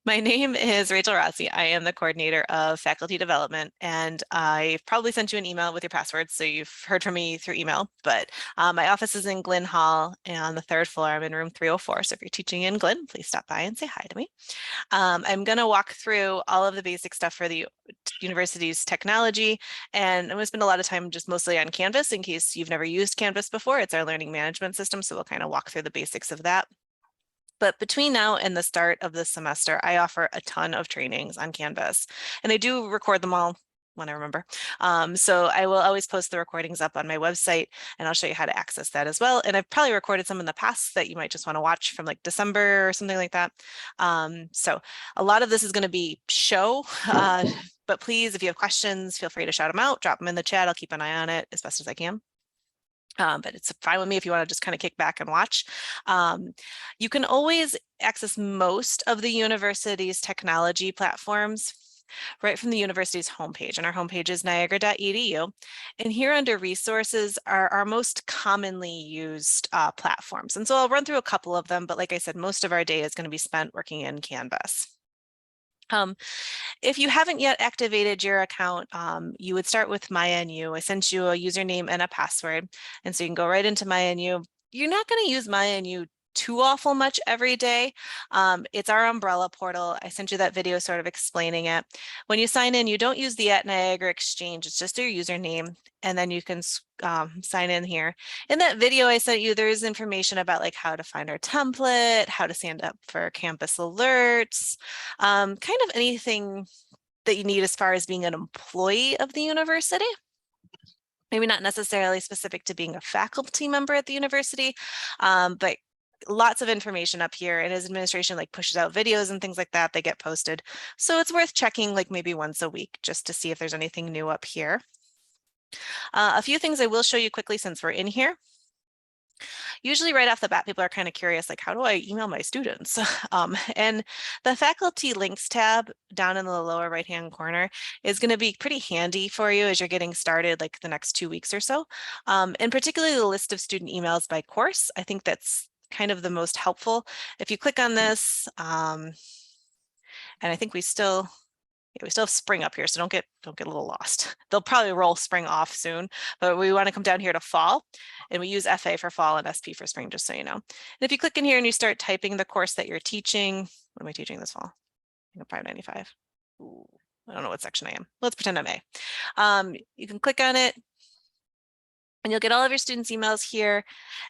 My name is Rachel Rossi. I am the coordinator of faculty development, and I've probably sent you an email with your password, so you've heard from me through email. But my office is in Glenn Hall, and on the third floor, I'm in room 304. So if you're teaching in Glenn, please stop by and say hi to me. I'm going to walk through all of the basic stuff for the university's technology, and I'm going to spend a lot of time just mostly on Canvas in case you've never used Canvas before. It's our learning management system, so we'll kind of walk through the basics of that. But between now and the start of this semester, I offer a ton of trainings on Canvas, and I do record them all when I remember. So I will always post the recordings up on my website, and I'll show you how to access that as well. And I've probably recorded some in the past that you might just want to watch from like December or something like that. So a lot of this is going to be show, but please, if you have questions, feel free to shout them out, drop them in the chat. I'll keep an eye on it as best as I can. But it's fine with me if you want to just kind of kick back and watch. You can always access most of the university's technology platforms right from the university's homepage. And our homepage is niagara.edu. And here under resources are our most commonly used platforms. And so I'll run through a couple of them, but like I said, most of our day is going to be spent working in Canvas. If you haven't yet activated your account, you would start with MyNU. I sent you a username and a password, and so you can go right into MyNU. You're not going to use MyNU too awful much every day. It's our umbrella portal. I sent you that video sort of explaining it. When you sign in, you don't use the @Niagara Exchange. It's just your username, and then you can sign in here. In that video I sent you, there's information about like how to find our template, how to stand up for campus alerts, kind of anything that you need as far as being an employee of the university. Maybe not necessarily specific to being a faculty member at the university, but lots of information up here. And as administration like pushes out videos and things like that, they get posted. So it's worth checking like maybe once a week just to see if there's anything new up here. A few things I will show you quickly since we're in here. Usually right off the bat, people are kind of curious, like, how do I email my students? And the faculty links tab down in the lower right-hand corner is going to be pretty handy for you as you're getting started, like the next 2 weeks or so. And particularly the list of student emails by course. I think that's kind of the most helpful. If you click on this, and I think we still have spring up here, so don't get a little lost. They'll probably roll spring off soon, but we want to come down here to fall, and we use FA for fall and SP for spring, just so you know. And if you click in here and you start typing the course that you're teaching, what am I teaching this fall? I think I'm 595. Ooh, I don't know what section I am. Let's pretend I'm A. You can click on it, and you'll get all of your students' emails here.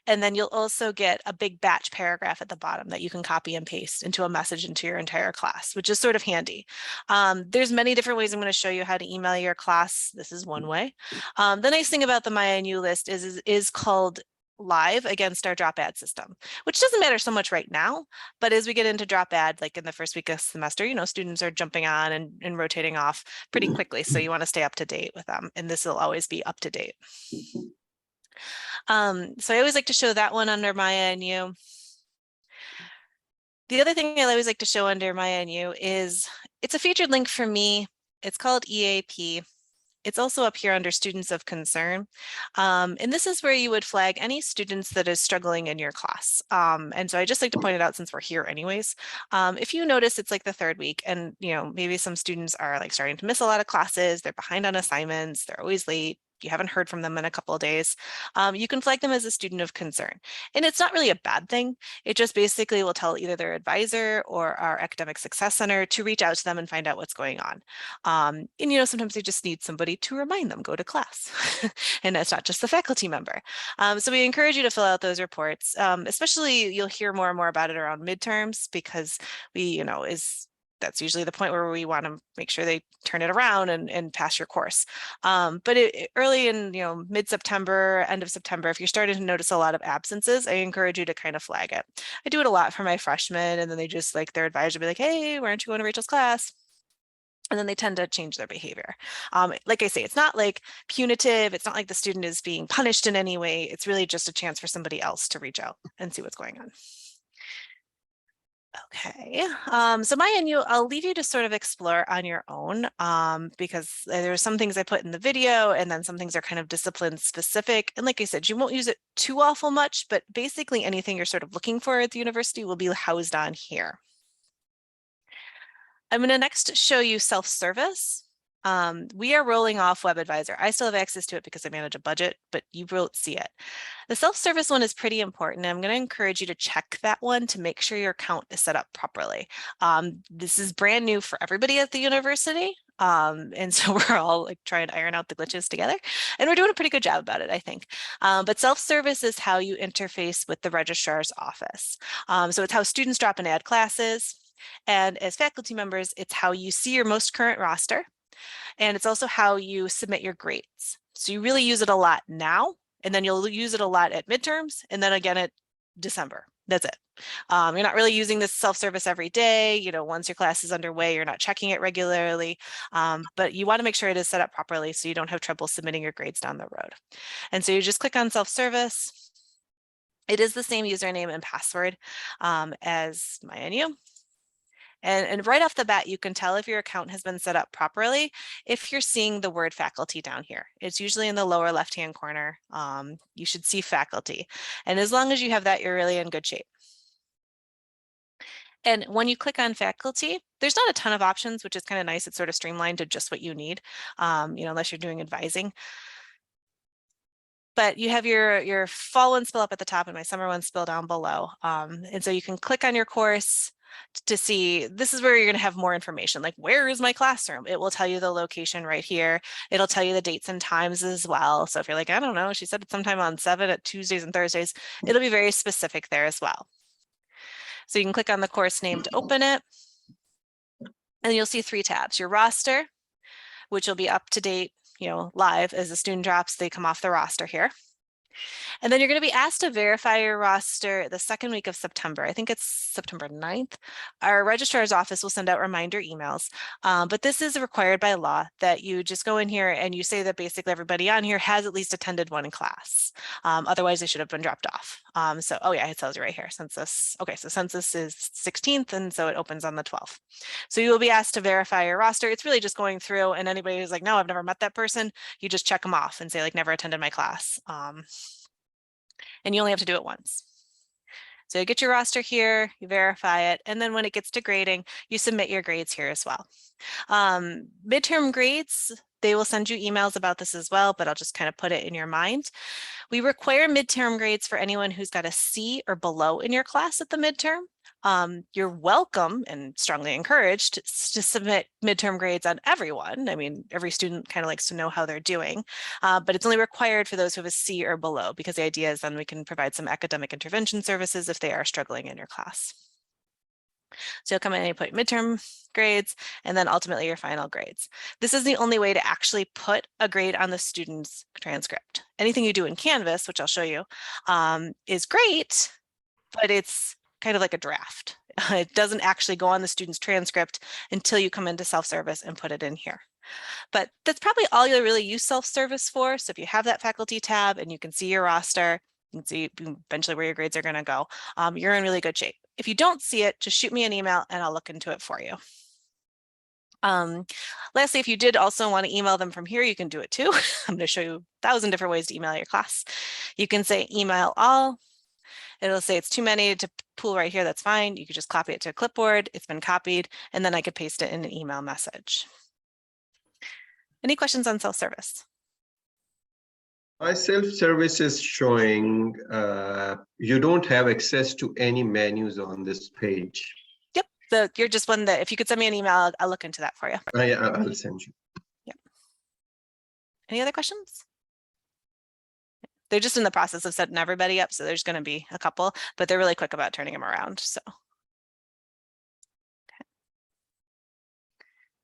And then you'll also get a big batch paragraph at the bottom that you can copy and paste into a message into your entire class, which is sort of handy. There's many different ways I'm going to show you how to email your class. This is one way. The nice thing about the MyNU list is called live against our drop ad system, which doesn't matter so much right now, but as we get into drop ad, like in the first week of semester, students are jumping on and rotating off pretty quickly. So you want to stay up to date with them, and this will always be up to date. So I always like to show that one under MyNU. The other thing I always like to show under MyNU is it's a featured link for me. It's called EAP. It's also up here under Students of Concern. And this is where you would flag any students that is struggling in your class. And so I just like to point it out since we're here anyways. If you notice it's like the third week and maybe some students are like starting to miss a lot of classes, they're behind on assignments, they're always late, you haven't heard from them in a couple of days, you can flag them as a student of concern. And it's not really a bad thing. It just basically will tell either their advisor or our academic success center to reach out to them and find out what's going on. And sometimes they just need somebody to remind them, go to class. And that's not just the faculty member. So we encourage you to fill out those reports, especially you'll hear more and more about it around midterms because that's usually the point where we want to make sure they turn it around and pass your course. But early in mid-September, end of September, if you're starting to notice a lot of absences, I encourage you to kind of flag it. I do it a lot for my freshmen, and then they just like their advisor will be like, hey, why aren't you going to Rachel's class? And then they tend to change their behavior. Like I say, it's not like punitive. It's not like the student is being punished in any way. It's really just a chance for somebody else to reach out and see what's going on. Okay, so MyNU, I'll leave you to sort of explore on your own because there's some things I put in the video and then some things are kind of discipline specific. And like I said, you won't use it too awful much, but basically anything you're sort of looking for at the university will be housed on here. I'm going to next show you self-service. We are rolling off WebAdvisor. I still have access to it because I manage a budget, but you won't see it. The self-service one is pretty important. I'm going to encourage you to check that one to make sure your account is set up properly. This is brand new for everybody at the university. And so we're all like trying to iron out the glitches together, and we're doing a pretty good job about it, I think. But self-service is how you interface with the registrar's office. So it's how students drop and add classes. And as faculty members, it's how you see your most current roster. And it's also how you submit your grades. So you really use it a lot now, and then you'll use it a lot at midterms, and then again at December. That's it. You're not really using this self-service every day. You know, once your class is underway, you're not checking it regularly, but you want to make sure it is set up properly so you don't have trouble submitting your grades down the road. And so you just click on self-service. It is the same username and password as MyNU. And right off the bat, you can tell if your account has been set up properly if you're seeing the word faculty down here. It's usually in the lower left-hand corner. You should see faculty. And as long as you have that, you're really in good shape. And when you click on faculty, there's not a ton of options, which is kind of nice. It's sort of streamlined to just what you need, unless you're doing advising. But you have your fall one spill up at the top and my summer one spill down below. And so you can click on your course to see, this is where you're going to have more information, like where is my classroom? It will tell you the location right here. It'll tell you the dates and times as well. So if you're like, I don't know, she said it's sometime on 7 at Tuesdays and Thursdays, it'll be very specific there as well. So you can click on the course name to open it. And you'll see 3 tabs, your roster, which will be up to date, live as the student drops, they come off the roster here. And then you're going to be asked to verify your roster the second week of September. I think it's September 9th. Our registrar's office will send out reminder emails, but this is required by law that you just go in here and you say that basically everybody on here has at least attended one class. Otherwise, they should have been dropped off. Oh yeah, it tells you right here, census. Okay, so census is 16th, and so it opens on the 12th. So you will be asked to verify your roster. It's really just going through, and anybody who's like, no, I've never met that person, you just check them off and say like, never attended my class. And you only have to do it once. So you get your roster here, you verify it, and then when it gets to grading, you submit your grades here as well. Midterm grades, they will send you emails about this as well, but I'll just kind of put it in your mind. We require midterm grades for anyone who's got a C or below in your class at the midterm. You're welcome and strongly encouraged to submit midterm grades on everyone. I mean, every student kind of likes to know how they're doing, but it's only required for those who have a C or below, because the idea is then we can provide some academic intervention services if they are struggling in your class. So you'll come in and you put midterm grades and then ultimately your final grades. This is the only way to actually put a grade on the student's transcript. Anything you do in Canvas, which I'll show you, is great, but it's kind of like a draft. It doesn't actually go on the student's transcript until you come into self-service and put it in here. But that's probably all you'll really use self-service for. So if you have that faculty tab and you can see your roster, you can see eventually where your grades are going to go, you're in really good shape. If you don't see it, just shoot me an email and I'll look into it for you. Lastly, if you did also want to email them from here, you can do it too. I'm going to show you 1,000 different ways to email your class. You can say email all. It'll say it's too many to pull right here. That's fine. You could just copy it to a clipboard. It's been copied, and then I could paste it in an email message. Any questions on self-service? My self-service is showing you don't have access to any menus on this page. Yep. So you're just one that, if you could send me an email, I'll look into that for you. I'll send you. Yep. Any other questions? They're just in the process of setting everybody up, so there's going to be a couple, but they're really quick about turning them around. So.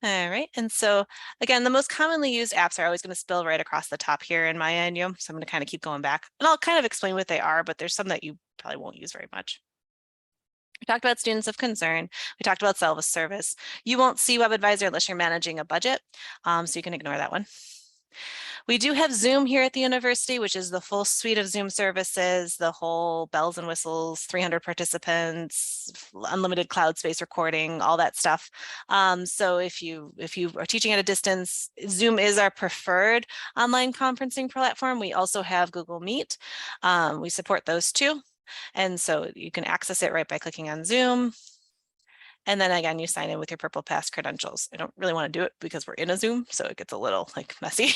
All right, and so again, the most commonly used apps are always going to spill right across the top here in my menu. So I'm going to kind of keep going back, and I'll kind of explain what they are, but there's some that you probably won't use very much. We talked about students of concern. We talked about self-service. You won't see WebAdvisor unless you're managing a budget, so you can ignore that one. We do have Zoom here at the university, which is the full suite of Zoom services, the whole bells and whistles, 300 participants, unlimited cloud space recording, all that stuff. So if you are teaching at a distance, Zoom is our preferred online conferencing platform. We also have Google Meet. We support those too. And so you can access it right by clicking on Zoom. And then again, you sign in with your Purple Pass credentials. I don't really want to do it because we're in a Zoom, so it gets a little like messy,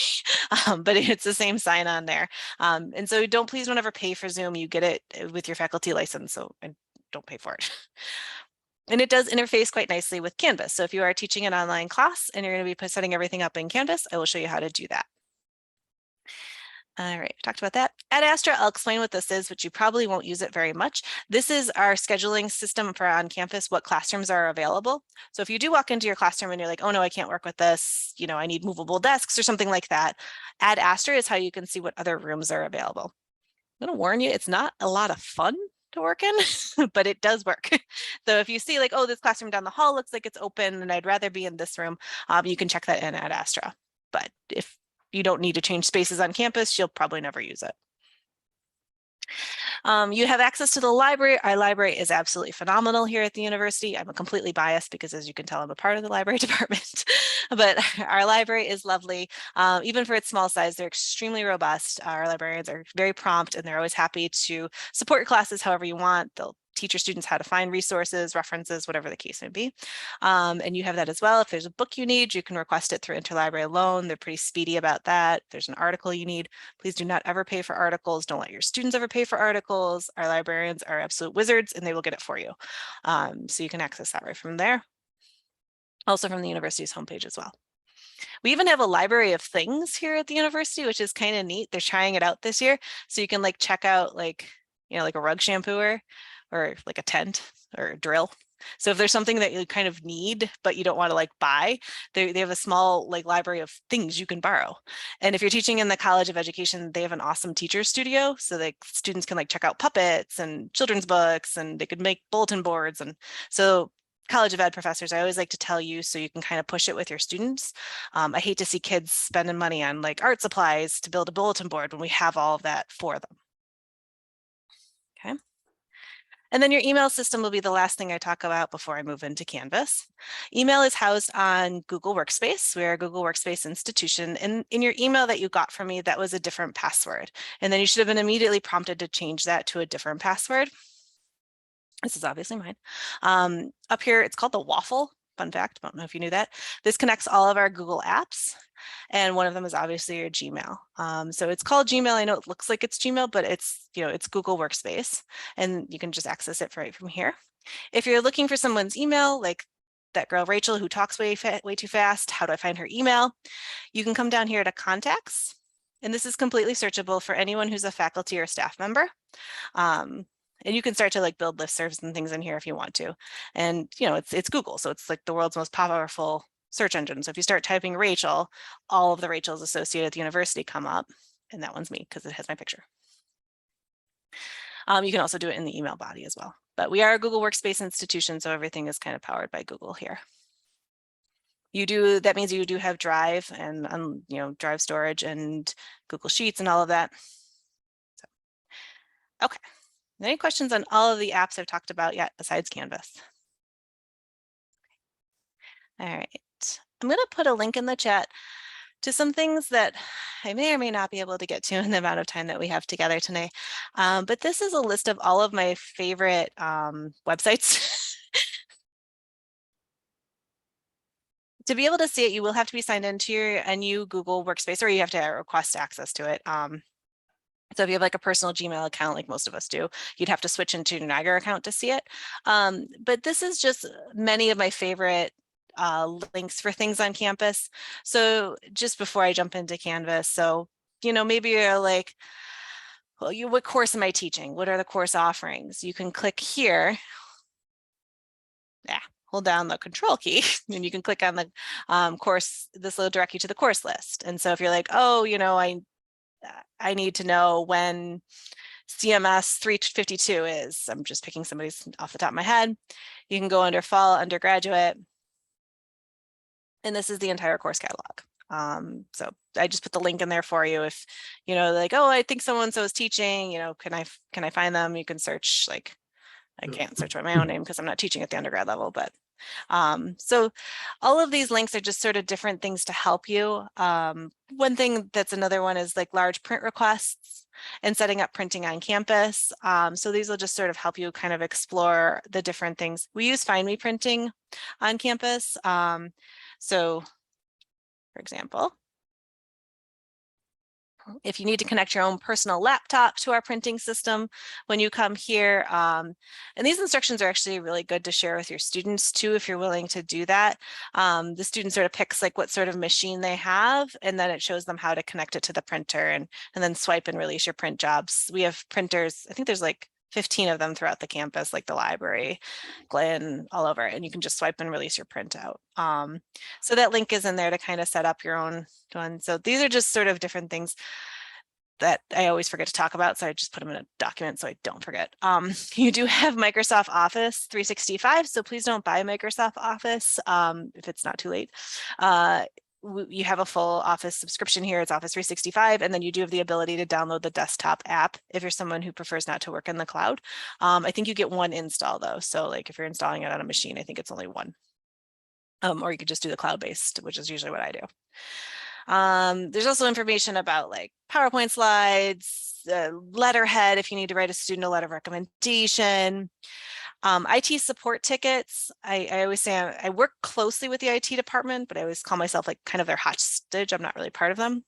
but it's the same sign on there. And so please don't ever pay for Zoom. You get it with your faculty license, so don't pay for it. And it does interface quite nicely with Canvas. So if you are teaching an online class and you're going to be setting everything up in Canvas, I will show you how to do that. All right, we talked about that. At Astra, I'll explain what this is, but you probably won't use it very much. This is our scheduling system for on campus, what classrooms are available. So if you do walk into your classroom and you're like, oh no, I can't work with this, I need movable desks or something like that, Add Astra is how you can see what other rooms are available. I'm gonna warn you, it's not a lot of fun to work in, but it does work. So if you see like, oh, this classroom down the hall looks like it's open and I'd rather be in this room, you can check that in at Astra. But if you don't need to change spaces on campus, you'll probably never use it. You have access to the library. Our library is absolutely phenomenal here at the university. I'm completely biased because, as you can tell, I'm a part of the library department, but our library is lovely. Even for its small size, they're extremely robust. Our librarians are very prompt and they're always happy to support your classes however you want. They'll teach your students how to find resources, references, whatever the case may be. And you have that as well. If there's a book you need, you can request it through interlibrary loan. They're pretty speedy about that. If there's an article you need, please do not ever pay for articles. Don't let your students ever pay for articles. Our librarians are absolute wizards and they will get it for you. So you can access that right from there. Also from the university's homepage as well. We even have a library of things here at the university, which is kind of neat. They're trying it out this year. So you can like check out like a rug shampooer or like a tent or a drill. So if there's something that you kind of need, but you don't want to like buy, they have a small like library of things you can borrow. And if you're teaching in the College of Education, they have an awesome teacher studio. So that students can like check out puppets and children's books and they could make bulletin boards. And so College of Ed professors, I always like to tell you so you can kind of push it with your students. I hate to see kids spending money on like art supplies to build a bulletin board when we have all of that for them. Okay. And then your email system will be the last thing I talk about before I move into Canvas. Email is housed on Google Workspace. We're a Google Workspace institution. And in your email that you got from me, that was a different password. And then you should have been immediately prompted to change that to a different password. This is obviously mine. Up here, it's called the waffle. Fun fact, I don't know if you knew that. This connects all of our Google apps. And one of them is obviously your Gmail. So it's called Gmail. I know it looks like it's Gmail, but it's, it's Google Workspace and you can just access it right from here. If you're looking for someone's email, like that girl, Rachel, who talks way too fast, how do I find her email? You can come down here to contacts. And this is completely searchable for anyone who's a faculty or staff member. And you can start to like build listservs and things in here if you want to. And, it's Google. So it's like the world's most powerful search engine. So if you start typing Rachael, all of the Rachels associated at the university come up. And that one's me because it has my picture. You can also do it in the email body as well. But we are a Google Workspace institution, so everything is kind of powered by Google here. That means you do have Drive and Drive storage and Google Sheets and all of that. So, okay. Any questions on all of the apps I've talked about yet besides Canvas? All right. I'm going to put a link in the chat to some things that I may or may not be able to get to in the amount of time that we have together today. But this is a list of all of my favorite websites. To be able to see it, you will have to be signed into your NU Google Workspace, or you have to request access to it. So if you have like a personal Gmail account, like most of us do, you'd have to switch into your Niagara account to see it. But this is just many of my favorite links for things on campus. So just before I jump into Canvas, so, maybe you're like, well, what course am I teaching? What are the course offerings? You can click here. Yeah, hold down the control key and you can click on the course. This will direct you to the course list. And so if you're like, oh, I need to know when CMS 352 is. I'm just picking somebody's off the top of my head. You can go under fall, undergraduate. And this is the entire course catalog. So I just put the link in there for you. If, like, oh, I think so-and-so is teaching, can I find them? You can search, like, I can't search by my own name because I'm not teaching at the undergrad level, but So all of these links are just sort of different things to help you. One thing that's another one is like large print requests and setting up printing on campus. So these will just sort of help you kind of explore the different things. We use Find Me printing on campus. So for example, if you need to connect your own personal laptop to our printing system when you come here. And these instructions are actually really good to share with your students too, if you're willing to do that. The student sort of picks like what sort of machine they have, and then it shows them how to connect it to the printer and then swipe and release your print jobs. We have printers, I think there's like 15 of them throughout the campus, like the library, Glenn, all over, and you can just swipe and release your printout. So that link is in there to kind of set up your own one. So these are just sort of different things that I always forget to talk about, so I just put them in a document so I don't forget. You do have Microsoft Office 365, so please don't buy Microsoft Office if it's not too late. You have a full Office subscription here. It's Office 365, and then you do have the ability to download the desktop app if you're someone who prefers not to work in the cloud. I think you get one install though, so like if you're installing it on a machine, I think it's only one. Or you could just do the cloud-based, which is usually what I do. There's also information about like PowerPoint slides, letterhead if you need to write a student a letter of recommendation, IT support tickets. I always say I work closely with the IT department, but I always call myself like kind of their hostage. I'm not really part of them.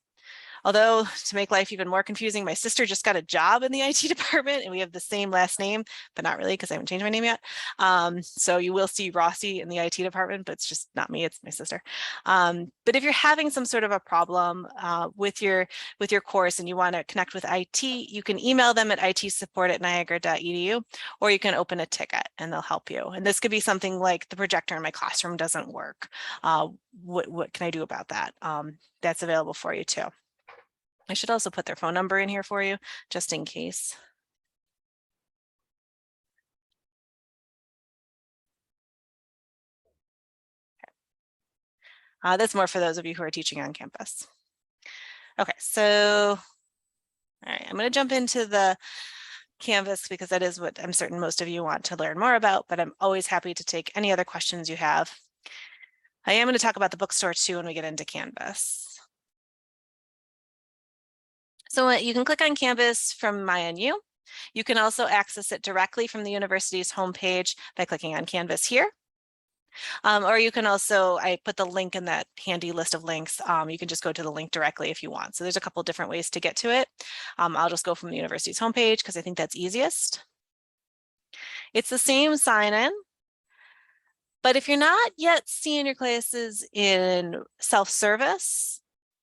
Although, to make life even more confusing, my sister just got a job in the IT department and we have the same last name, but not really because I haven't changed my name yet. So you will see Rossi in the IT department, but it's just not me, it's my sister. But if you're having some sort of a problem with your course and you want to connect with IT, you can email them at itsupport@niagara.edu, or you can open a ticket and they'll help you. And this could be something like the projector in my classroom doesn't work. What can I do about that? That's available for you too. I should also put their phone number in here for you, just in case. That's more for those of you who are teaching on campus. Okay, so, all right, I'm going to jump into the Canvas because that is what I'm certain most of you want to learn more about, but I'm always happy to take any other questions you have. I am going to talk about the bookstore too when we get into Canvas. So you can click on Canvas from MyNU. You can also access it directly from the university's homepage by clicking on Canvas here. Or you can also, I put the link in that handy list of links. You can just go to the link directly if you want. So there's a couple different ways to get to it. I'll just go from the university's homepage because I think that's easiest. It's the same sign-in, but if you're not yet seeing your classes in self-service,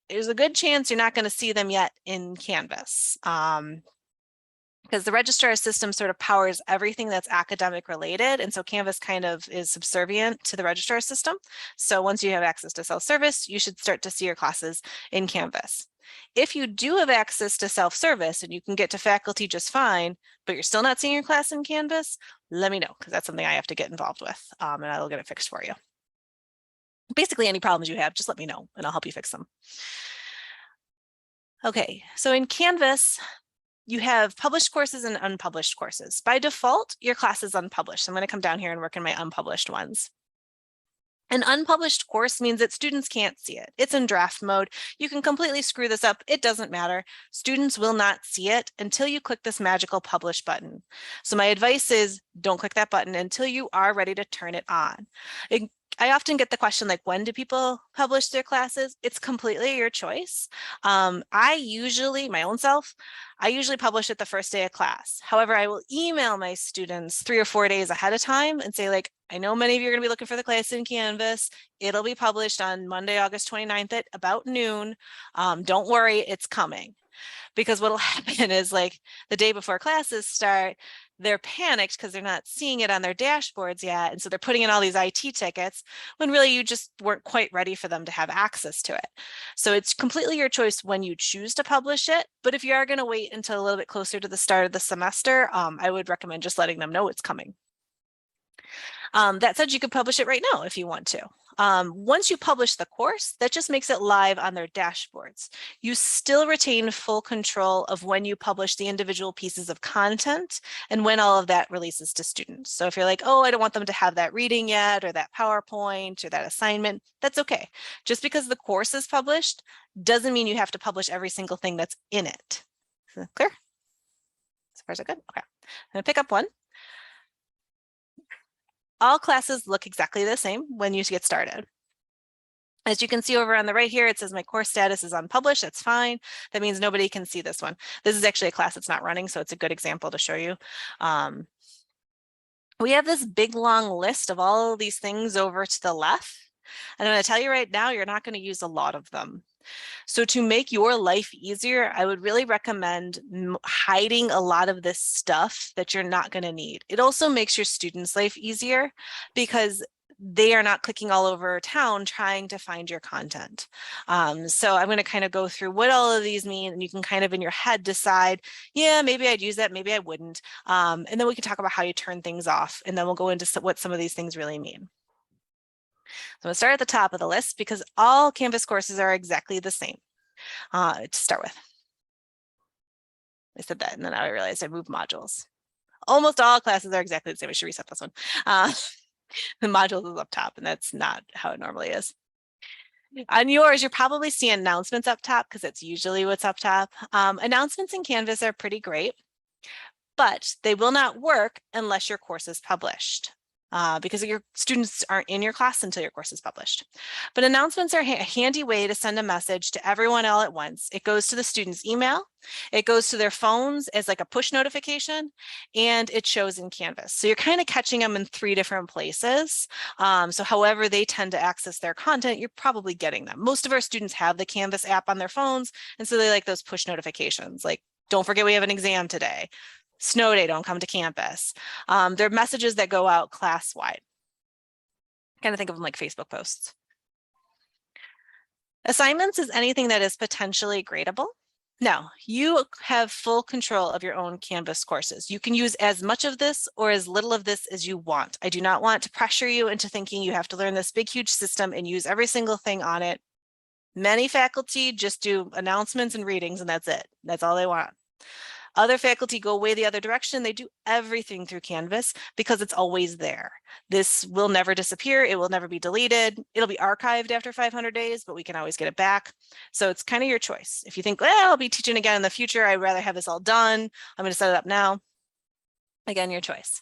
there's a good chance you're not going to see them yet in Canvas. Because the registrar system sort of powers everything that's academic related. And so Canvas kind of is subservient to the registrar system. So once you have access to self-service, you should start to see your classes in Canvas. If you do have access to self-service and you can get to faculty just fine, but you're still not seeing your class in Canvas, let me know, because that's something I have to get involved with, and I'll get it fixed for you. Basically, any problems you have, just let me know and I'll help you fix them. Okay, so in Canvas, you have published courses and unpublished courses. By default, your class is unpublished. I'm going to come down here and work in my unpublished ones. An unpublished course means that students can't see it. It's in draft mode. You can completely screw this up. It doesn't matter. Students will not see it until you click this magical publish button. So my advice is don't click that button until you are ready to turn it on. I often get the question like, when do people publish their classes? It's completely your choice. I usually publish it the first day of class. However, I will email my students 3 or 4 days ahead of time and say like, I know many of you are going to be looking for the class in Canvas. It'll be published on Monday, August 29th at about noon. Don't worry, it's coming. Because what'll happen is like the day before classes start, they're panicked because they're not seeing it on their dashboards yet. And so they're putting in all these IT tickets when really you just weren't quite ready for them to have access to it. So it's completely your choice when you choose to publish it. But if you are going to wait until a little bit closer to the start of the semester, I would recommend just letting them know it's coming. That said, you could publish it right now if you want to. Once you publish the course, that just makes it live on their dashboards. You still retain full control of when you publish the individual pieces of content and when all of that releases to students. So if you're like, oh, I don't want them to have that reading yet, or that PowerPoint, or that assignment, that's okay. Just because the course is published doesn't mean you have to publish every single thing that's in it. Clear? So far, so good? Okay. I'm gonna pick up one. All classes look exactly the same when you get started. As you can see over on the right here, it says my course status is unpublished. That's fine. That means nobody can see this one. This is actually a class that's not running, so it's a good example to show you. We have this big long list of all of these things over to the left. And I'm going to tell you right now, you're not going to use a lot of them. So to make your life easier, I would really recommend hiding a lot of this stuff that you're not going to need. It also makes your students' life easier because they are not clicking all over town trying to find your content. So I'm going to kind of go through what all of these mean, and you can kind of in your head decide, yeah, maybe I'd use that, maybe I wouldn't. And then we can talk about how you turn things off, and then we'll go into what some of these things really mean. So I'm going to start at the top of the list because all Canvas courses are exactly the same to start with. I said that, and then I realized I moved modules. Almost all classes are exactly the same. I should reset this one. The modules is up top, and that's not how it normally is. On yours, you're probably seeing announcements up top because that's usually what's up top. Announcements in Canvas are pretty great, but they will not work unless your course is published. Because your students aren't in your class until your course is published. But announcements are a handy way to send a message to everyone all at once. It goes to the student's email, it goes to their phones as like a push notification, and it shows in Canvas. So you're kind of catching them in 3 different places. So however they tend to access their content, you're probably getting them. Most of our students have the Canvas app on their phones, and so they like those push notifications, like, don't forget we have an exam today. Snow day, don't come to campus. They're messages that go out class-wide. Kind of think of them like Facebook posts. Assignments is anything that is potentially gradable. Now, you have full control of your own Canvas courses. You can use as much of this or as little of this as you want. I do not want to pressure you into thinking you have to learn this big, huge system and use every single thing on it. Many faculty just do announcements and readings, and that's it. That's all they want. Other faculty go way the other direction. They do everything through Canvas because it's always there. This will never disappear. It will never be deleted. It'll be archived after 500 days, but we can always get it back. So it's kind of your choice. If you think, well, I'll be teaching again in the future, I'd rather have this all done, I'm going to set it up now. Again, your choice.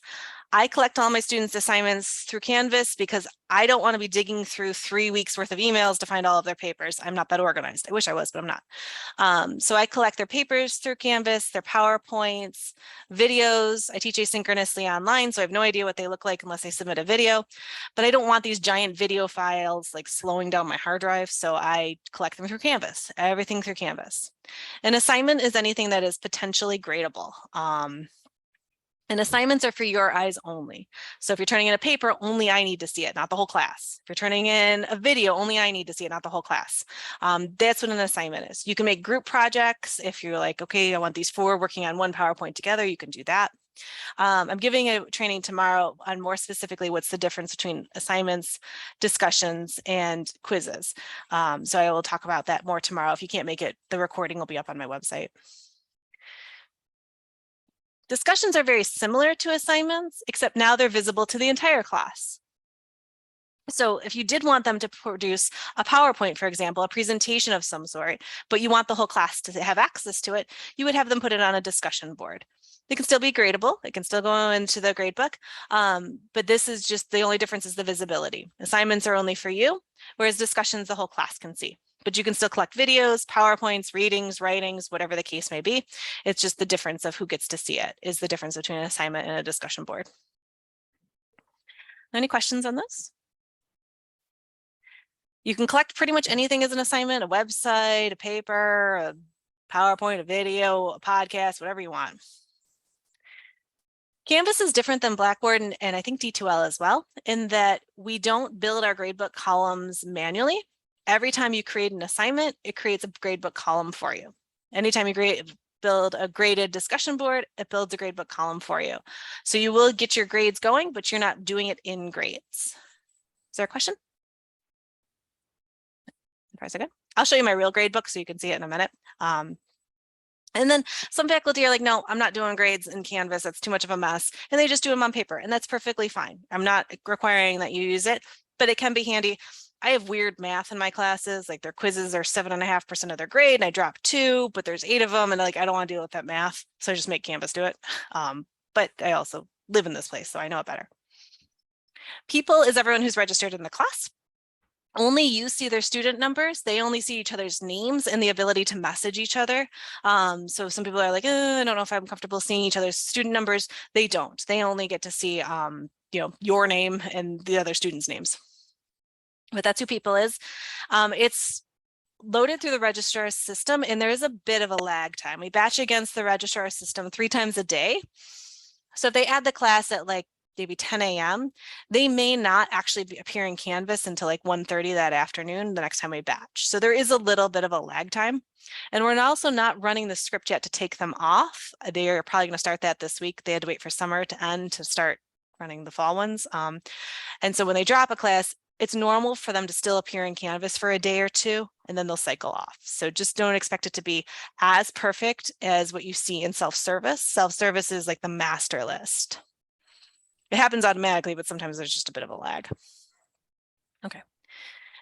I collect all my students' assignments through Canvas because I don't want to be digging through 3 weeks worth of emails to find all of their papers. I'm not that organized. I wish I was, but I'm not. So I collect their papers through Canvas, their PowerPoints, videos. I teach asynchronously online, so I have no idea what they look like unless I submit a video. But I don't want these giant video files like slowing down my hard drive, so I collect them through Canvas, everything through Canvas. An assignment is anything that is potentially gradable. And assignments are for your eyes only. So if you're turning in a paper, only I need to see it, not the whole class. If you're turning in a video, only I need to see it, not the whole class. That's what an assignment is. You can make group projects. If you're like, okay, I want these 4 working on one PowerPoint together, you can do that. I'm giving a training tomorrow on more specifically what's the difference between assignments, discussions, and quizzes. So I will talk about that more tomorrow. If you can't make it, the recording will be up on my website. Discussions are very similar to assignments, except now they're visible to the entire class. So if you did want them to produce a PowerPoint, for example, a presentation of some sort, but you want the whole class to have access to it, you would have them put it on a discussion board. They can still be gradable. It can still go into the gradebook, but this is just the only difference is the visibility. Assignments are only for you, whereas discussions the whole class can see. But you can still collect videos, PowerPoints, readings, writings, whatever the case may be. It's just the difference of who gets to see it is the difference between an assignment and a discussion board. Any questions on this? You can collect pretty much anything as an assignment, a website, a paper, a PowerPoint, a video, a podcast, whatever you want. Canvas is different than Blackboard and I think D2L as well, in that we don't build our gradebook columns manually. Every time you create an assignment, it creates a gradebook column for you. Anytime you build a graded discussion board, it builds a gradebook column for you. So you will get your grades going, but you're not doing it in grades. Is there a question? far so good. I'll show you my real grade book so you can see it in a minute. And then some faculty are like, no, I'm not doing grades in Canvas. That's too much of a mess. And they just do them on paper, and that's perfectly fine. I'm not requiring that you use it, but it can be handy. I have weird math in my classes, like their quizzes are 7.5% of their grade, and I drop 2, but there's 8 of them, and like I don't want to deal with that math, so I just make Canvas do it. But I also live in this place, so I know it better. People is everyone who's registered in the class. Only you see their student numbers. They only see each other's names and the ability to message each other. So some people are like, I don't know if I'm comfortable seeing each other's student numbers. They don't. They only get to see, your name and the other students' names. But that's who people is. It's loaded through the registrar system, and there is a bit of a lag time. We batch against the registrar system 3 times a day. So if they add the class at like maybe 10 a.m., they may not actually appear in Canvas until like 1:30 that afternoon, the next time we batch. So there is a little bit of a lag time. And we're also not running the script yet to take them off. They are probably going to start that this week. They had to wait for summer to end to start running the fall ones. And so when they drop a class, it's normal for them to still appear in Canvas for a day or 2, and then they'll cycle off. So just don't expect it to be as perfect as what you see in self-service. Self-service is like the master list. It happens automatically, but sometimes there's just a bit of a lag. Okay.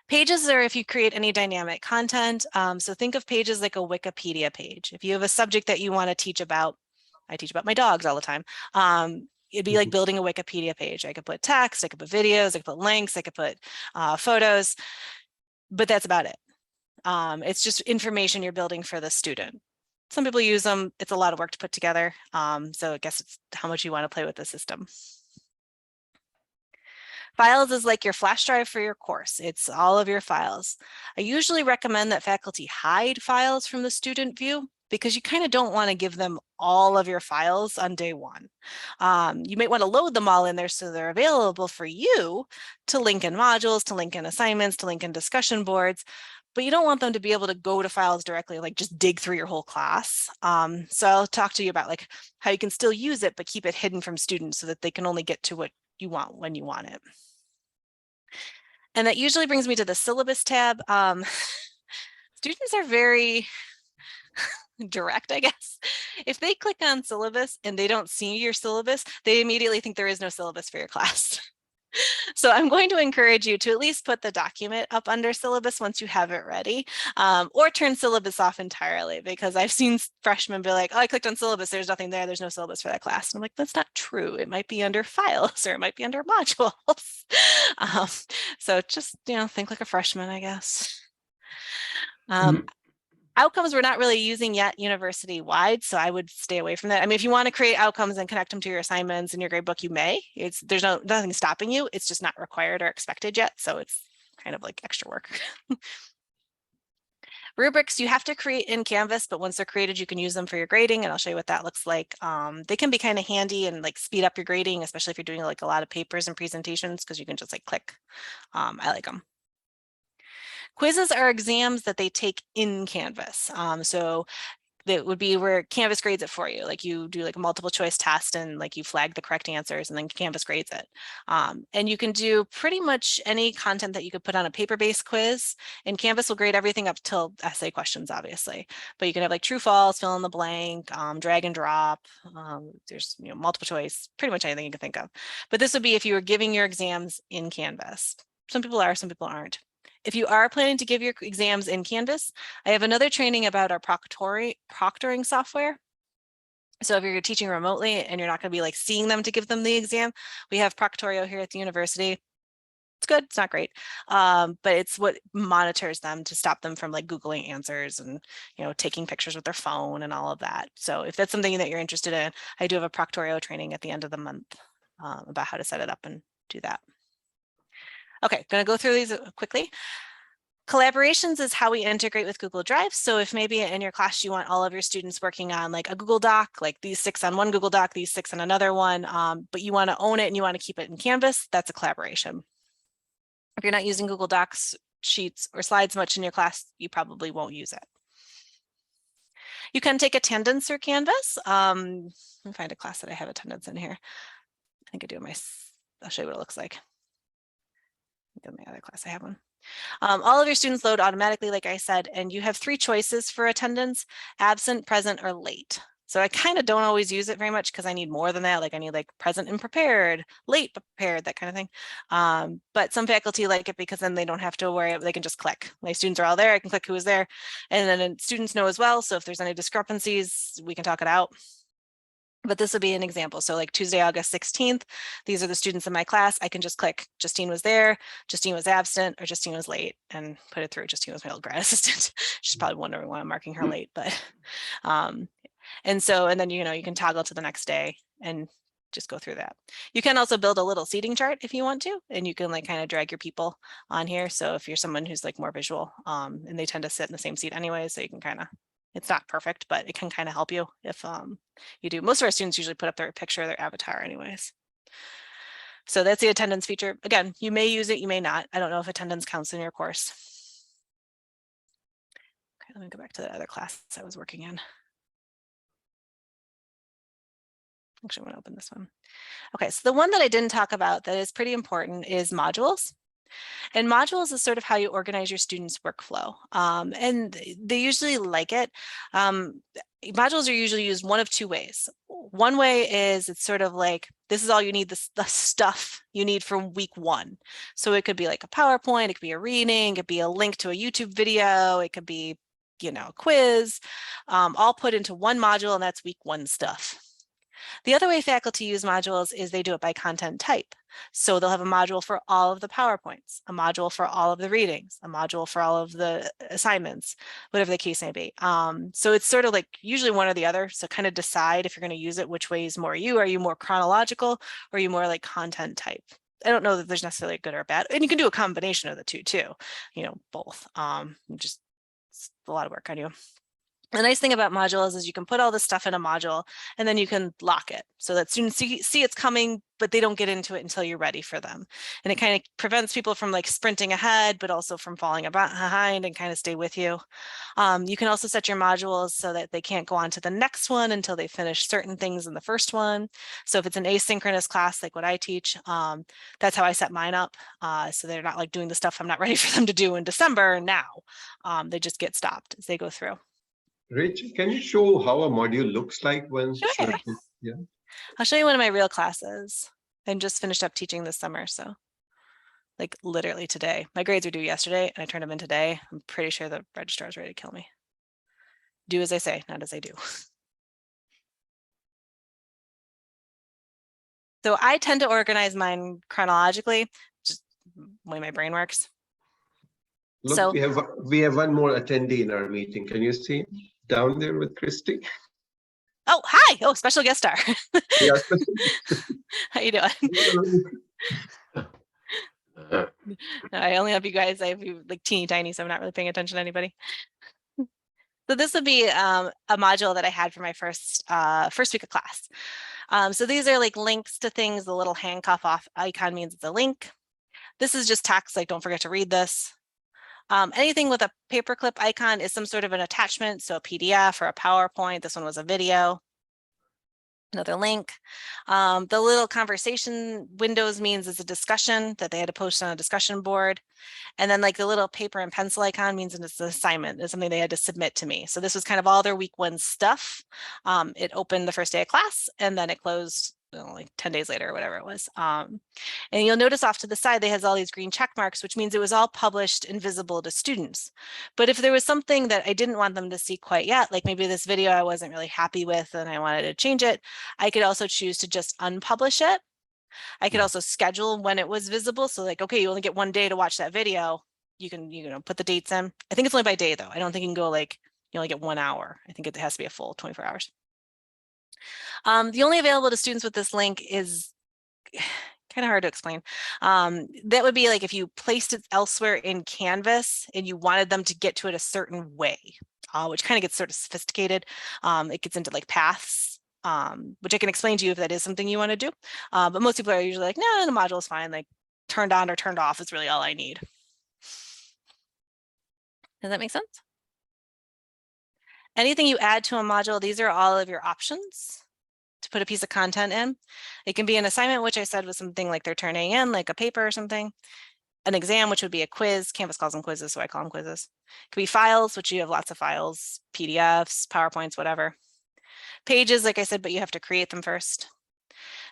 Pages are if you create any dynamic content. So think of pages like a Wikipedia page. If you have a subject that you want to teach about, I teach about my dogs all the time. It'd be like building a Wikipedia page. I could put text, I could put videos, I could put links, I could put photos, but that's about it. It's just information you're building for the student. Some people use them. It's a lot of work to put together. So I guess it's how much you want to play with the system. Files is like your flash drive for your course. It's all of your files. I usually recommend that faculty hide files from the student view because you kind of don't want to give them all of your files on day 1. You might want to load them all in there so they're available for you to link in modules, to link in assignments, to link in discussion boards, but you don't want them to be able to go to files directly, like just dig through your whole class. So I'll talk to you about like how you can still use it, but keep it hidden from students so that they can only get to what you want when you want it. And that usually brings me to the syllabus tab. Students are very direct, I guess. If they click on syllabus and they don't see your syllabus, they immediately think there is no syllabus for your class. So I'm going to encourage you to at least put the document up under syllabus once you have it ready, or turn syllabus off entirely, because I've seen freshmen be like, oh, I clicked on syllabus, there's nothing there, there's no syllabus for that class. And I'm like, that's not true. It might be under files or it might be under modules. So just, think like a freshman, I guess. Outcomes we're not really using yet university-wide, so I would stay away from that. I mean, if you want to create outcomes and connect them to your assignments in your gradebook, you may. There's nothing stopping you. It's just not required or expected yet, so it's kind of like extra work. Rubrics you have to create in Canvas, but once they're created, you can use them for your grading, and I'll show you what that looks like. They can be kind of handy and like speed up your grading, especially if you're doing like a lot of papers and presentations, because you can just like click. I like them. Quizzes are exams that they take in Canvas. So that would be where Canvas grades it for you. Like you do like a multiple choice test and like you flag the correct answers and then Canvas grades it. And you can do pretty much any content that you could put on a paper-based quiz, and Canvas will grade everything up till essay questions, obviously. But you can have like true, false, fill in the blank, drag and drop. There's multiple choice, pretty much anything you can think of. But this would be if you were giving your exams in Canvas. Some people are, some people aren't. If you are planning to give your exams in Canvas, I have another training about our proctoring software. So if you're teaching remotely and you're not going to be like seeing them to give them the exam, we have Proctorio here at the university. It's good, it's not great, but it's what monitors them to stop them from like Googling answers and taking pictures with their phone and all of that. So if that's something that you're interested in, I do have a Proctorio training at the end of the month about how to set it up and do that. Okay, going to go through these quickly. Collaborations is how we integrate with Google Drive. So if maybe in your class you want all of your students working on like a Google Doc, like these 6 on one Google Doc, these 6 on another one, but you want to own it and you want to keep it in Canvas, that's a collaboration. If you're not using Google Docs, Sheets, or Slides much in your class, you probably won't use it. You can take attendance through Canvas. Let me find a class that I have attendance in here. I think I do I'll show you what it looks like. In my other class, I have one. All of your students load automatically, like I said, and you have 3 choices for attendance: absent, present, or late. So I kind of don't always use it very much because I need more than that. Like I need like present and prepared, late but prepared, that kind of thing. But some faculty like it because then they don't have to worry, they can just click. My students are all there, I can click who is there. And then students know as well. So if there's any discrepancies, we can talk it out. But this would be an example. So like Tuesday, August 16th, these are the students in my class. I can just click Justine was there, Justine was absent, or Justine was late, and put it through. Justine was my old grad assistant. She's probably wondering why I'm marking her late, but and then you can toggle to the next day and just go through that. You can also build a little seating chart if you want to, and you can like kind of drag your people on here. So if you're someone who's like more visual, and they tend to sit in the same seat anyway, so you can kind of, it's not perfect, but it can kind of help you if you do. Most of our students usually put up their picture, their avatar anyways. So that's the attendance feature. Again, you may use it, you may not. I don't know if attendance counts in your course. Okay, let me go back to the other class I was working in. Actually, I'm going to open this one. Okay, so the one that I didn't talk about that is pretty important is modules. And modules is sort of how you organize your students' workflow. And they usually like it. Modules are usually used one of 2 ways. One way is it's sort of like, this is all you need, the stuff you need for week 1. So it could be like a PowerPoint, it could be a reading, it could be a link to a YouTube video, it could be, a quiz, all put into one module, and that's week 1 stuff. The other way faculty use modules is they do it by content type. So they'll have a module for all of the PowerPoints, a module for all of the readings, a module for all of the assignments, whatever the case may be. So it's sort of like usually one or the other. So kind of decide if you're going to use it, which way is more you. Are you more chronological, or are you more like content type? I don't know that there's necessarily good or bad. And you can do a combination of the two too, both. Just a lot of work on you. The nice thing about modules is you can put all this stuff in a module, and then you can lock it so that students see it's coming, but they don't get into it until you're ready for them. And it kind of prevents people from like sprinting ahead, but also from falling behind and kind of stay with you. You can also set your modules so that they can't go on to the next one until they finish certain things in the first one. So if it's an asynchronous class, like what I teach, that's how I set mine up. So they're not like doing the stuff I'm not ready for them to do in December now. They just get stopped as they go through. Rachel, can you show how a module looks like once? Sure. Yeah. I'll show you one of my real classes. I just finished up teaching this summer, so like literally today. My grades were due yesterday, and I turned them in today. I'm pretty sure the registrar is ready to kill me. Do as I say, not as I do. So I tend to organize mine chronologically, just the way my brain works. Look, so we have one more attendee in our meeting. Can you see down there with Christy? Oh, hi. Oh, special guest star. Yeah. How you doing? I only have you guys. I have you like teeny tiny, so I'm not really paying attention to anybody. So this would be a module that I had for my first week of class. So these are like links to things. The little handcuff off icon means it's a link. This is just text, like don't forget to read this. Anything with a paperclip icon is some sort of an attachment, so a PDF or a PowerPoint. This one was a video. Another link. The little conversation windows means it's a discussion that they had to post on a discussion board. And then like the little paper and pencil icon means it's an assignment. It's something they had to submit to me. So this was kind of all their week 1 stuff. It opened the first day of class, and then it closed like 10 days later or whatever it was. And you'll notice off to the side, they has all these green check marks, which means it was all published and visible to students. But if there was something that I didn't want them to see quite yet, like maybe this video I wasn't really happy with and I wanted to change it, I could also choose to just unpublish it. I could also schedule when it was visible. So like, okay, you only get 1 day to watch that video. You can, put the dates in. I think it's only by day though. I don't think you can go like, you only get 1 hour. I think it has to be a full 24 hours. The only available to students with this link is kind of hard to explain. That would be like if you placed it elsewhere in Canvas and you wanted them to get to it a certain way, which kind of gets sort of sophisticated. It gets into like paths, which I can explain to you if that is something you want to do. But most people are usually like, no, the module is fine. Like turned on or turned off is really all I need. Does that make sense? Anything you add to a module, these are all of your options to put a piece of content in. It can be an assignment, which I said was something like they're turning in, like a paper or something. an exam, which would be a quiz. Canvas calls them quizzes, so I call them quizzes. It could be files, which you have lots of files, PDFs, PowerPoints, whatever. Pages, like I said, but you have to create them first.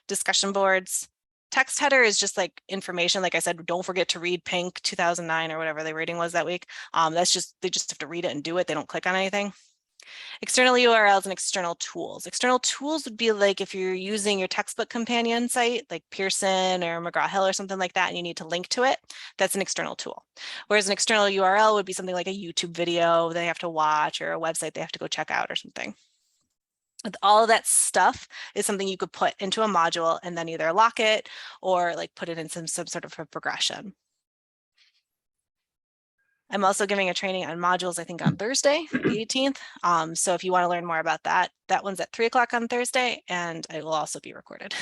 Discussion boards. Text header is just like information. Like I said, don't forget to read Pink 2009 or whatever the rating was that week. That's just, they just have to read it and do it. They don't click on anything. External URLs and external tools. External tools would be like if you're using your textbook companion site, like Pearson or McGraw-Hill or something like that, and you need to link to it, that's an external tool. Whereas an external URL would be something like a YouTube video they have to watch or a website they have to go check out or something. All of that stuff is something you could put into a module and then either lock it or like put it in some sort of a progression. I'm also giving a training on modules, I think on Thursday, the 18th. So if you want to learn more about that, that one's at 3 o'clock on Thursday, and it will also be recorded.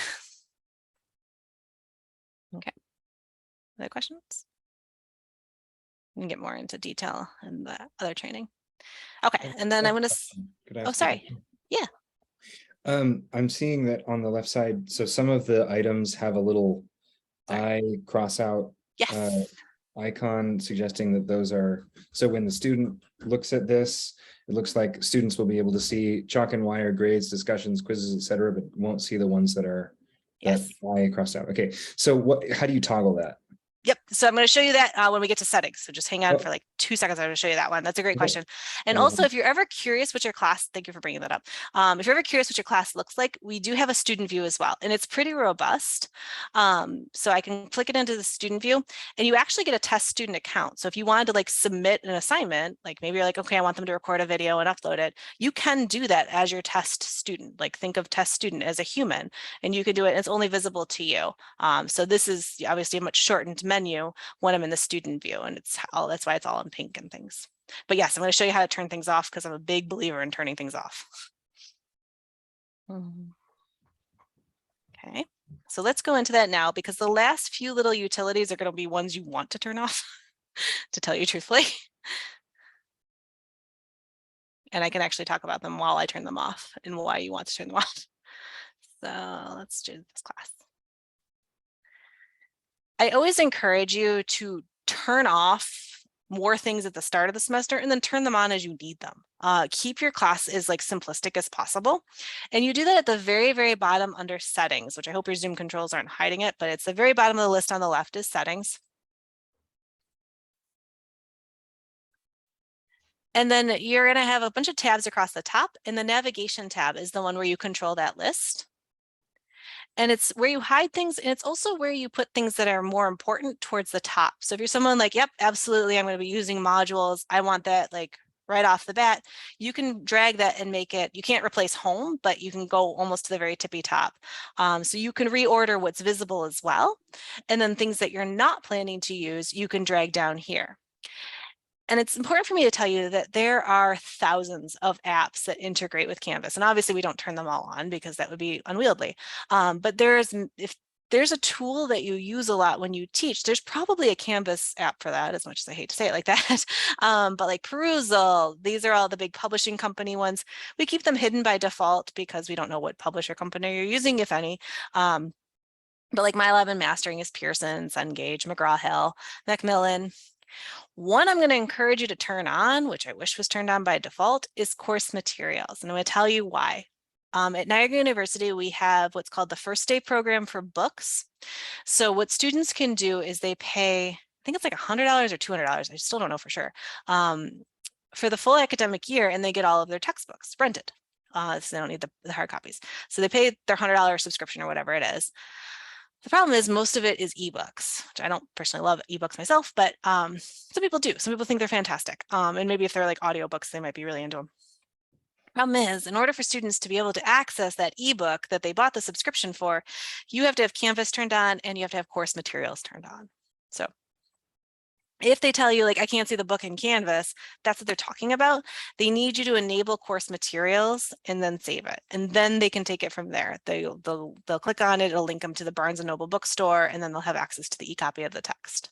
Okay. Other questions? We can get more into detail in the other training. Okay, and then I'm going to, oh, sorry. Yeah. I'm seeing that on the left side, so some of the items have a little eye cross out Yes. icon suggesting that those are, so when the student looks at this, it looks like students will be able to see chalk and wire, grades, discussions, quizzes, etc., but won't see the ones that are Yes. that eye crossed out. Okay, so how do you toggle that? Yep. So I'm going to show you that when we get to settings. So just hang on for like 2 seconds. I'm going to show you that one. That's a great question. And also, if you're ever curious what your class, thank you for bringing that up. If you're ever curious what your class looks like, we do have a student view as well. And it's pretty robust. So I can click it into the student view and you actually get a test student account. So if you wanted to like submit an assignment, like maybe you're like, okay, I want them to record a video and upload it. You can do that as your test student. Like think of test student as a human and you can do it. It's only visible to you. So this is obviously a much shortened menu when I'm in the student view, and that's why it's all in pink and things. But yes, I'm going to show you how to turn things off because I'm a big believer in turning things off. Okay, so let's go into that now because the last few little utilities are going to be ones you want to turn off, to tell you truthfully. And I can actually talk about them while I turn them off and why you want to turn them off. So let's do this class. I always encourage you to turn off more things at the start of the semester and then turn them on as you need them. Keep your class as like simplistic as possible. And you do that at the very, very bottom under settings, which I hope your Zoom controls aren't hiding it, but it's the very bottom of the list on the left is settings. And then you're going to have a bunch of tabs across the top, and the navigation tab is the one where you control that list. And it's where you hide things, and it's also where you put things that are more important towards the top. So if you're someone like, yep, absolutely, I'm going to be using modules, I want that like right off the bat, you can drag that and make it, you can't replace home, but you can go almost to the very tippy top. So you can reorder what's visible as well. And then things that you're not planning to use, you can drag down here. And it's important for me to tell you that there are thousands of apps that integrate with Canvas. And obviously we don't turn them all on because that would be unwieldy. But if there's a tool that you use a lot when you teach, there's probably a Canvas app for that, as much as I hate to say it like that. But like Perusal, these are all the big publishing company ones. We keep them hidden by default because we don't know what publisher company you're using, if any. But like MyLab and Mastering is Pearson, Cengage, McGraw-Hill, Macmillan. One I'm going to encourage you to turn on, which I wish was turned on by default, is course materials. And I'm going to tell you why. At Niagara University, we have what's called the First Day program for books. So what students can do is they pay, I think it's like $100 or $200, I still don't know for sure, for the full academic year, and they get all of their textbooks rented. So they don't need the hard copies. So they pay their $100 subscription or whatever it is. The problem is most of it is ebooks, which I don't personally love ebooks myself, but some people do. Some people think they're fantastic. And maybe if they're like audiobooks, they might be really into them. Problem is, in order for students to be able to access that ebook that they bought the subscription for, you have to have Canvas turned on and you have to have course materials turned on. So if they tell you like, I can't see the book in Canvas, that's what they're talking about. They need you to enable course materials and then save it. And then they can take it from there. They'll click on it, it'll link them to the Barnes & Noble bookstore, and then they'll have access to the e-copy of the text.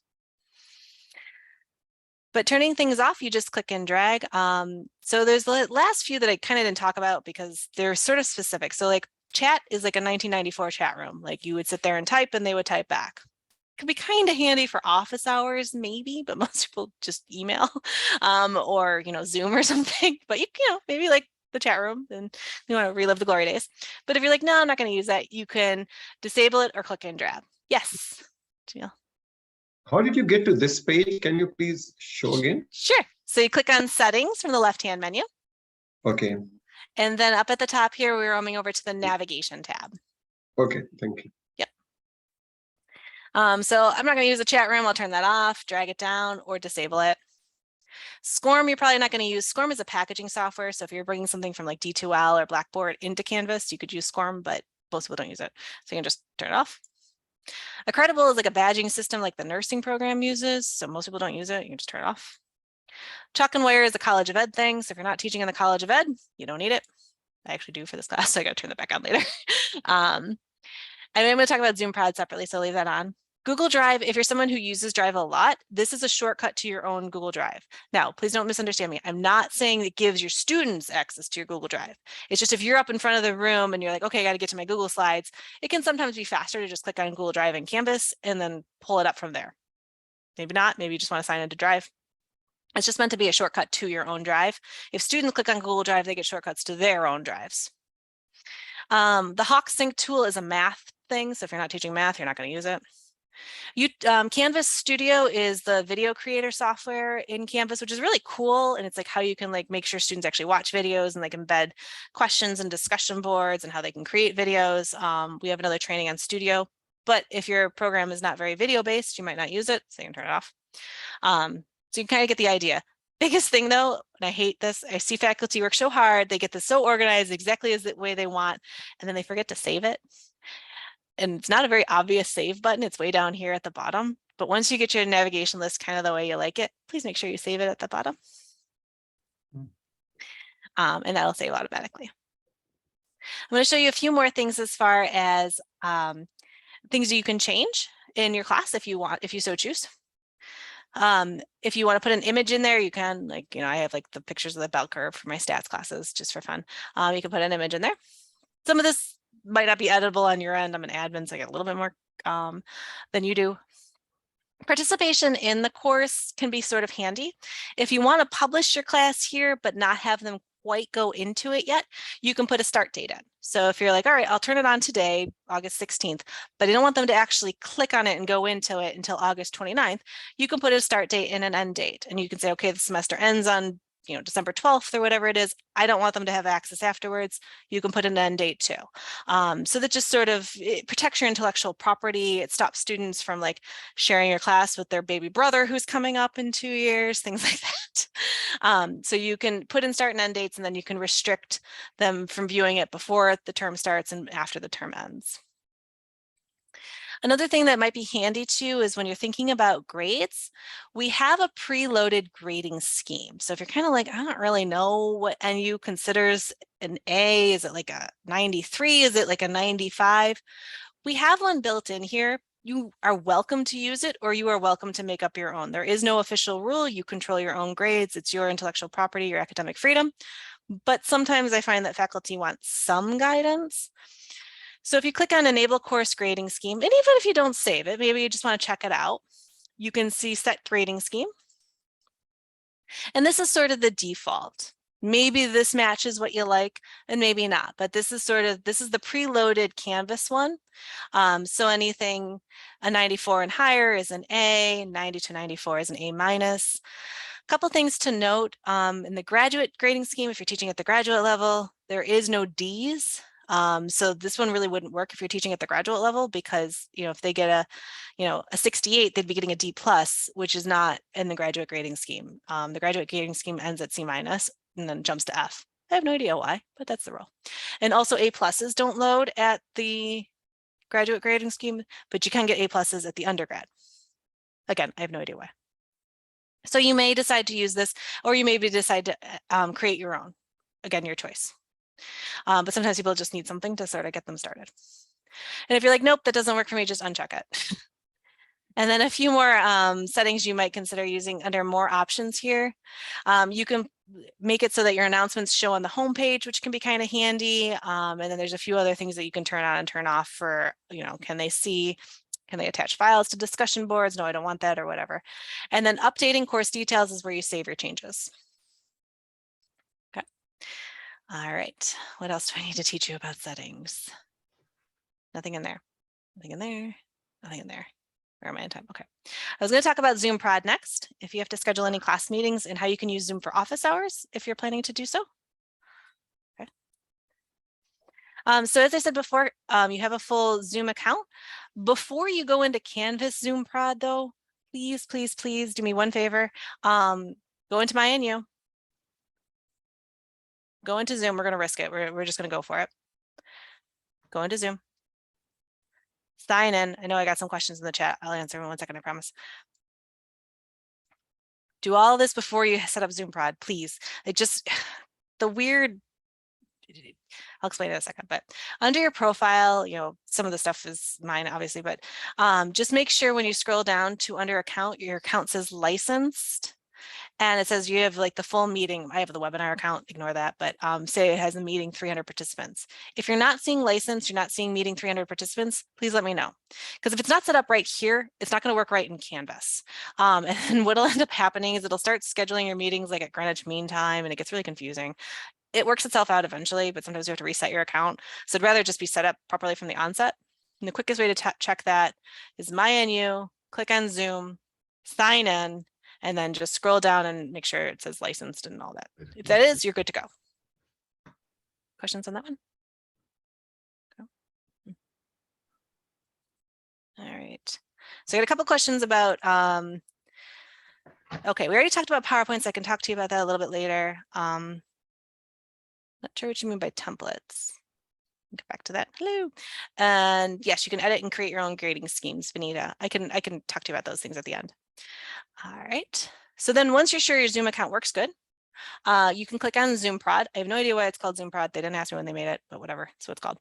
But turning things off, you just click and drag. So there's the last few that I kind of didn't talk about because they're sort of specific. So like chat is like a 1994 chat room. Like you would sit there and type and they would type back. Could be kind of handy for office hours, maybe, but most people just email or, Zoom or something. But maybe like the chat room and you want to relive the glory days. But if you're like, no, I'm not going to use that, you can disable it or click and drag. Yes, Jamil. How did you get to this page? Can you please show again? Sure. So you click on settings from the left-hand menu. Okay. And then up at the top here, we're roaming over to the navigation tab. Okay, thank you. Yep. So I'm not going to use the chat room. I'll turn that off, drag it down, or disable it. SCORM, you're probably not going to use. SCORM is a packaging software. So if you're bringing something from like D2L or Blackboard into Canvas, you could use SCORM, but most people don't use it. So you can just turn it off. Accreditable is like a badging system like the nursing program uses. So most people don't use it. You can just turn it off. Chalk and wire is a College of Ed thing. So if you're not teaching in the College of Ed, you don't need it. I actually do for this class, so I got to turn that back on later. And I'm going to talk about Zoom Prod separately, so I'll leave that on. Google Drive, if you're someone who uses Drive a lot, this is a shortcut to your own Google Drive. Now, please don't misunderstand me. I'm not saying it gives your students access to your Google Drive. It's just if you're up in front of the room and you're like, okay, I got to get to my Google Slides, it can sometimes be faster to just click on Google Drive in Canvas and then pull it up from there. Maybe not. Maybe you just want to sign into Drive. It's just meant to be a shortcut to your own drive. If students click on Google Drive, they get shortcuts to their own drives. The Hawk Sync tool is a math thing. So if you're not teaching math, you're not going to use it. Canvas Studio is the video creator software in Canvas, which is really cool. And it's like how you can like make sure students actually watch videos and like embed questions and discussion boards and how they can create videos. We have another training on Studio, but if your program is not very video based, you might not use it, so you can turn it off. So you can kind of get the idea. Biggest thing though, and I hate this, I see faculty work so hard, they get this so organized exactly as the way they want, and then they forget to save it. And it's not a very obvious save button, it's way down here at the bottom. But once you get your navigation list kind of the way you like it, please make sure you save it at the bottom. And that'll save automatically. I'm going to show you a few more things as far as things you can change in your class if you want, if you so choose. If you want to put an image in there, you can, like, I have like the pictures of the bell curve for my stats classes just for fun. You can put an image in there. Some of this might not be editable on your end. I'm an admin, so I get a little bit more than you do. Participation in the course can be sort of handy. If you want to publish your class here, but not have them quite go into it yet, you can put a start date in. So if you're like, all right, I'll turn it on today, August 16th, but I don't want them to actually click on it and go into it until August 29th, you can put a start date and an end date. And you can say, okay, the semester ends on December 12th or whatever it is. I don't want them to have access afterwards. You can put an end date too. So that just sort of protects your intellectual property. It stops students from like sharing your class with their baby brother who's coming up in 2 years, things like that. So you can put in start and end dates, and then you can restrict them from viewing it before the term starts and after the term ends. Another thing that might be handy too is when you're thinking about grades, we have a preloaded grading scheme. So if you're kind of like, I don't really know what NU considers an A, is it like a 93? Is it like a 95? We have one built in here. You are welcome to use it, or you are welcome to make up your own. There is no official rule. You control your own grades. It's your intellectual property, your academic freedom. But sometimes I find that faculty want some guidance. So if you click on Enable Course Grading Scheme, and even if you don't save it, maybe you just want to check it out, you can see Set Grading Scheme. And this is sort of the default. Maybe this matches what you like and maybe not, but this is the preloaded Canvas one. So anything a 94 and higher is an A, 90 to 94 is an A minus. A couple things to note, in the graduate grading scheme, if you're teaching at the graduate level, there is no Ds. So this one really wouldn't work if you're teaching at the graduate level, because if they get a 68, they'd be getting a D plus, which is not in the graduate grading scheme. The graduate grading scheme ends at C minus and then jumps to F. I have no idea why, but that's the rule. And also A pluses don't load at the graduate grading scheme, but you can get A pluses at the undergrad. Again, I have no idea why. So you may decide to use this, or you maybe decide to create your own. Again, your choice. But sometimes people just need something to sort of get them started. And if you're like, nope, that doesn't work for me, just uncheck it. And then a few more settings you might consider using under more options here. You can make it so that your announcements show on the homepage, which can be kind of handy. And then there's a few other things that you can turn on and turn off for, can they see Can they attach files to discussion boards? No, I don't want that, or whatever. And then updating course details is where you save your changes. Okay. All right. What else do I need to teach you about settings? Nothing in there. Nothing in there. Nothing in there. Where am I in time? Okay. I was going to talk about Zoom Prod next, if you have to schedule any class meetings, and how you can use Zoom for office hours if you're planning to do so. Okay. So as I said before, you have a full Zoom account. Before you go into Canvas Zoom Prod though, please, please, please do me one favor. Go into my menu. Go into Zoom. We're going to risk it. We're just going to go for it. Go into Zoom. Sign in. I know I got some questions in the chat. I'll answer in 1 second, I promise. Do all this before you set up Zoom Prod, please. It just, the weird, I'll explain in a second, but under your profile, you know, some of the stuff is mine, obviously, but just make sure when you scroll down to under account, your account says licensed. And it says you have like the full meeting. I have the webinar account, ignore that, but say it has a meeting 300 participants. If you're not seeing license, you're not seeing meeting 300 participants, please let me know. Because if it's not set up right here, it's not going to work right in Canvas. And then what'll end up happening is it'll start scheduling your meetings like at Greenwich Mean Time, and it gets really confusing. It works itself out eventually, but sometimes you have to reset your account. So I'd rather just be set up properly from the onset. And the quickest way to check that is my menu, click on Zoom, sign in, and then just scroll down and make sure it says licensed and all that. If that is, you're good to go. Questions on that one? All right. So I got a couple questions about, okay, we already talked about PowerPoints. I can talk to you about that a little bit later. Not sure what you mean by templates. Get back to that. Hello. And yes, you can edit and create your own grading schemes, Benita. I can talk to you about those things at the end. All right. So then once you're sure your Zoom account works good, you can click on Zoom Prod. I have no idea why it's called Zoom Prod. They didn't ask me when they made it, but whatever, that's what it's called.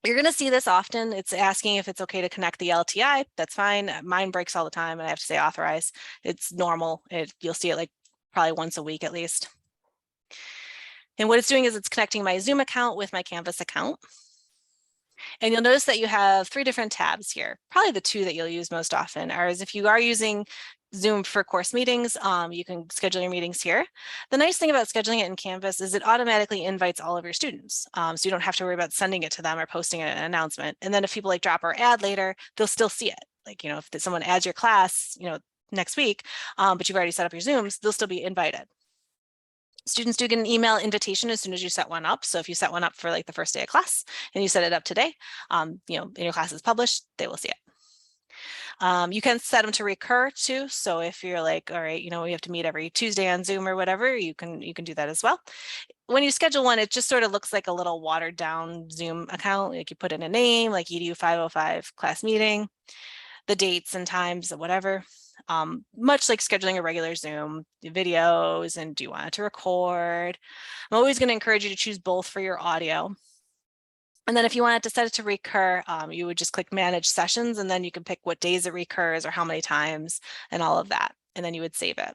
You're going to see this often. It's asking if it's okay to connect the LTI. That's fine. Mine breaks all the time and I have to say authorize. It's normal. You'll see it like probably once a week at least. And what it's doing is it's connecting my Zoom account with my Canvas account. And you'll notice that you have 3 different tabs here. Probably the 2 that you'll use most often are if you are using Zoom for course meetings, you can schedule your meetings here. The nice thing about scheduling it in Canvas is it automatically invites all of your students. So you don't have to worry about sending it to them or posting an announcement. And then if people like drop or add later, they'll still see it. Like, you know, if someone adds your class, you know, next week, but you've already set up your Zooms, they'll still be invited. Students do get an email invitation as soon as you set one up. So if you set one up for like the first day of class and you set it up today, you know, and your class is published, they will see it. You can set them to recur too. So if you're like, all right, you know, we have to meet every Tuesday on Zoom or whatever, you can do that as well. When you schedule one, it just sort of looks like a little watered down Zoom account. Like you put in a name like EDU 505 class meeting, the dates and times or whatever. Much like scheduling a regular Zoom, videos, and do you want it to record? I'm always going to encourage you to choose both for your audio. And then if you wanted to set it to recur, you would just click manage sessions, and then you can pick what days it recurs or how many times and all of that. And then you would save it.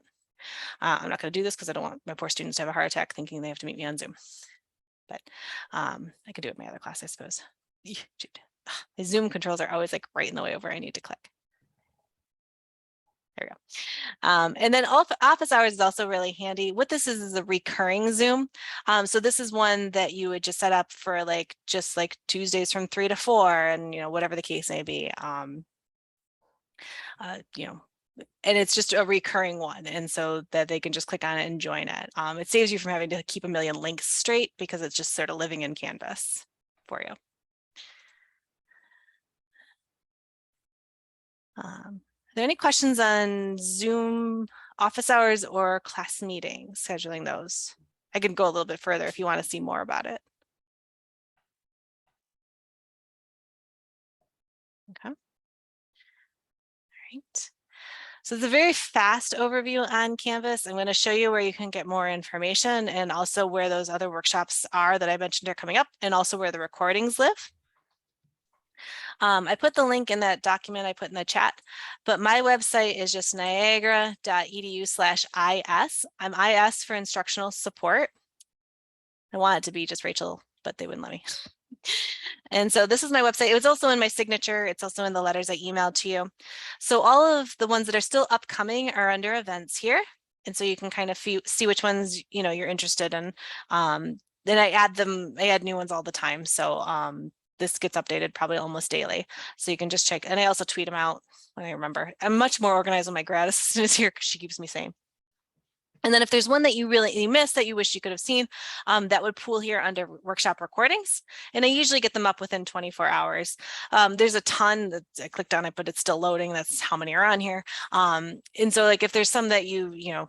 I'm not going to do this because I don't want my poor students to have a heart attack thinking they have to meet me on Zoom. But I can do it in my other class, I suppose. The Zoom controls are always like right in the way of where I need to click. There we go. And then office hours is also really handy. What this is a recurring Zoom. So this is one that you would just set up for like just like Tuesdays from 3 to 4, and you know, whatever the case may be. You know, and it's just a recurring one, and so that they can just click on it and join it. It saves you from having to keep a million links straight because it's just sort of living in Canvas for you. Are there any questions on Zoom office hours or class meetings, scheduling those? I can go a little bit further if you want to see more about it. Okay. All right. So it's a very fast overview on Canvas. I'm going to show you where you can get more information and also where those other workshops are that I mentioned are coming up, and also where the recordings live. I put the link in that document I put in the chat, but my website is just niagara.edu/IS. I'm IS for instructional support. I want it to be just Rachel, but they wouldn't let me. And so this is my website. It was also in my signature. It's also in the letters I emailed to you. So all of the ones that are still upcoming are under events here. And so you can kind of see which ones, you're interested in. Then I add new ones all the time. So this gets updated probably almost daily. So you can just check. And I also tweet them out when I remember. I'm much more organized when my grad assistant is here because she keeps me sane. And then if there's one that you missed that you wish you could have seen, that would pool here under workshop recordings. And I usually get them up within 24 hours. There's a ton that I clicked on it, but it's still loading. That's how many are on here. And so like if there's some that you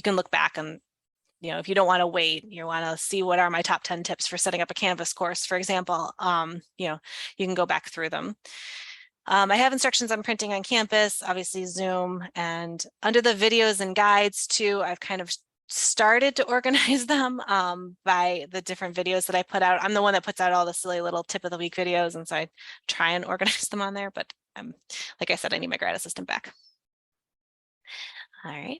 can look back and, if you don't want to wait, you want to see what are my top 10 tips for setting up a Canvas course, for example, you can go back through them. I have instructions on printing on campus, obviously Zoom, and under the videos and guides too, I've kind of started to organize them by the different videos that I put out. I'm the one that puts out all the silly little tip of the week videos, and so I try and organize them on there, but like I said, I need my grad assistant back. All right.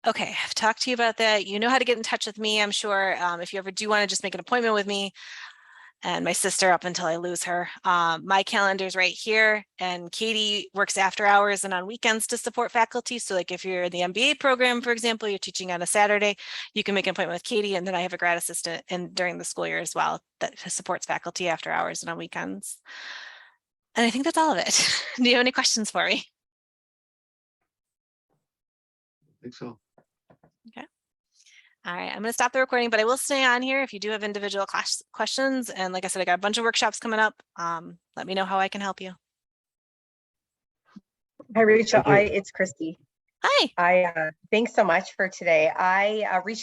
Okay, I've talked to you about that. You know how to get in touch with me, I'm sure. If you ever do want to just make an appointment with me, and my sister up until I lose her. My calendar's right here, and Katie works after hours and on weekends to support faculty. So like if you're in the MBA program, for example, you're teaching on a Saturday, you can make an appointment with Katie, and then I have a grad assistant during the school year as well that supports faculty after hours and on weekends. And I think that's all of it. Do you have any questions for me? I think so. Okay. All right, I'm going to stop the recording, but I will stay on here if you do have individual questions. And like I said, I got a bunch of workshops coming up. Let me know how I can help you. Hi, Rachel. It's Christy. Hi. Thanks so much for today. I reached